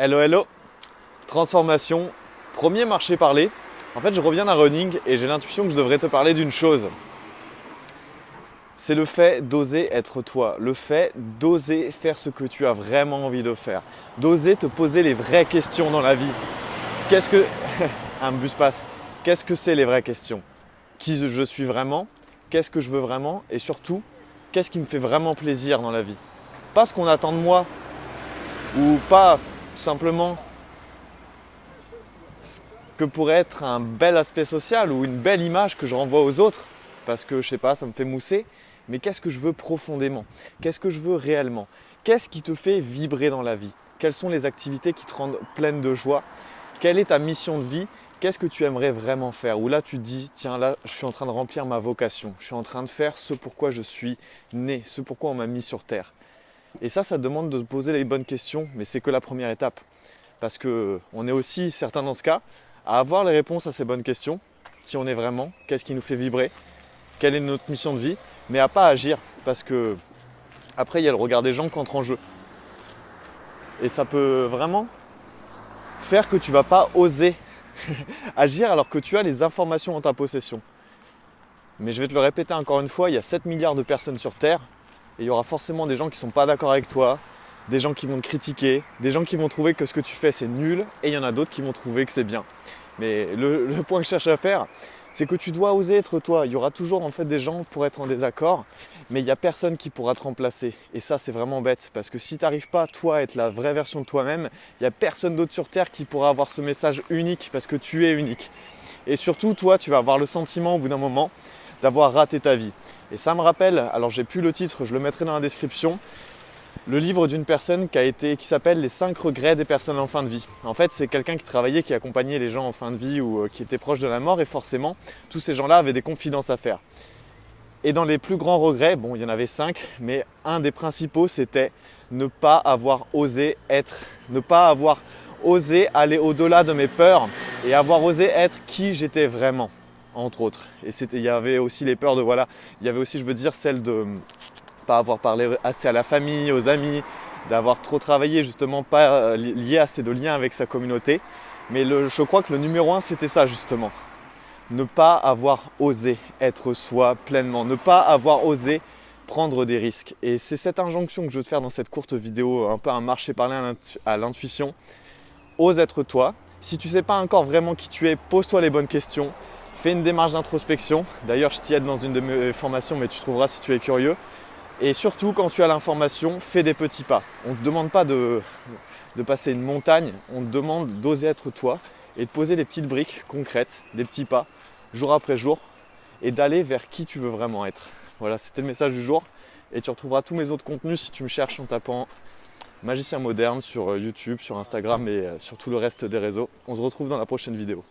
Hello, hello. Transformation, premier marché parlé. En fait, je reviens d'un running et j'ai l'intuition que je devrais te parler d'une chose. C'est le fait d'oser être toi, le fait d'oser faire ce que tu as vraiment envie de faire, d'oser te poser les vraies questions dans la vie. Qu'est-ce que... Un bus passe. Qu'est-ce que c'est les vraies questions? Qui je suis vraiment? Qu'est-ce que je veux vraiment? Et surtout, qu'est-ce qui me fait vraiment plaisir dans la vie? Pas ce qu'on attend de moi, ou pas tout simplement ce que pourrait être un bel aspect social ou une belle image que je renvoie aux autres, parce que je sais pas, ça me fait mousser, mais qu'est-ce que je veux profondément? Qu'est-ce que je veux réellement? Qu'est-ce qui te fait vibrer dans la vie? Quelles sont les activités qui te rendent pleine de joie? Quelle est ta mission de vie? Qu'est-ce que tu aimerais vraiment faire? Ou là tu te dis, tiens là, je suis en train de remplir ma vocation, je suis en train de faire ce pourquoi je suis né, ce pourquoi on m'a mis sur terre. Et ça demande de te poser les bonnes questions, mais c'est que la première étape. Parce qu'on est aussi, certains dans ce cas, à avoir les réponses à ces bonnes questions. Qui on est vraiment, qu'est-ce qui nous fait vibrer, quelle est notre mission de vie, mais à pas agir. Parce que après, il y a le regard des gens qui entre en jeu. Et ça peut vraiment faire que tu ne vas pas oser agir alors que tu as les informations en ta possession. Mais je vais te le répéter encore une fois, il y a 7 milliards de personnes sur Terre. Et il y aura forcément des gens qui ne sont pas d'accord avec toi, des gens qui vont te critiquer, des gens qui vont trouver que ce que tu fais c'est nul, et il y en a d'autres qui vont trouver que c'est bien. Mais le point que je cherche à faire, c'est que tu dois oser être toi. Il y aura toujours en fait des gens pour être en désaccord, mais il n'y a personne qui pourra te remplacer. Et ça c'est vraiment bête, parce que si tu n'arrives pas toi à être la vraie version de toi-même, il n'y a personne d'autre sur Terre qui pourra avoir ce message unique, parce que tu es unique. Et surtout toi, tu vas avoir le sentiment au bout d'un moment d'avoir raté ta vie. Et ça me rappelle, alors j'ai plus le titre, je le mettrai dans la description, le livre d'une personne qui s'appelle Les 5 regrets des personnes en fin de vie. En fait, c'est quelqu'un qui travaillait, qui accompagnait les gens en fin de vie ou qui était proche de la mort, et forcément, tous ces gens-là avaient des confidences à faire. Et dans les plus grands regrets, bon, il y en avait 5, mais un des principaux, c'était ne pas avoir osé être, ne pas avoir osé aller au-delà de mes peurs et avoir osé être qui j'étais vraiment, entre autres. Et il y avait aussi les peurs de, voilà, il y avait aussi, je veux dire, celle de pas avoir parlé assez à la famille, aux amis, d'avoir trop travaillé, justement pas lié assez de liens avec sa communauté. Mais je crois que le numéro 1, c'était ça justement. Ne pas avoir osé être soi pleinement, ne pas avoir osé prendre des risques. Et c'est cette injonction que je veux te faire dans cette courte vidéo, un peu un marché parlé à l'intuition. Ose être toi. Si tu ne sais pas encore vraiment qui tu es, pose-toi les bonnes questions. Fais une démarche d'introspection. D'ailleurs, je t'y aide dans une de mes formations, mais tu trouveras si tu es curieux. Et surtout, quand tu as l'information, fais des petits pas. On ne te demande pas de passer une montagne, on te demande d'oser être toi et de poser des petites briques concrètes, des petits pas, jour après jour, et d'aller vers qui tu veux vraiment être. Voilà, c'était le message du jour. Et tu retrouveras tous mes autres contenus si tu me cherches en tapant Magicien Moderne sur YouTube, sur Instagram et sur tout le reste des réseaux. On se retrouve dans la prochaine vidéo.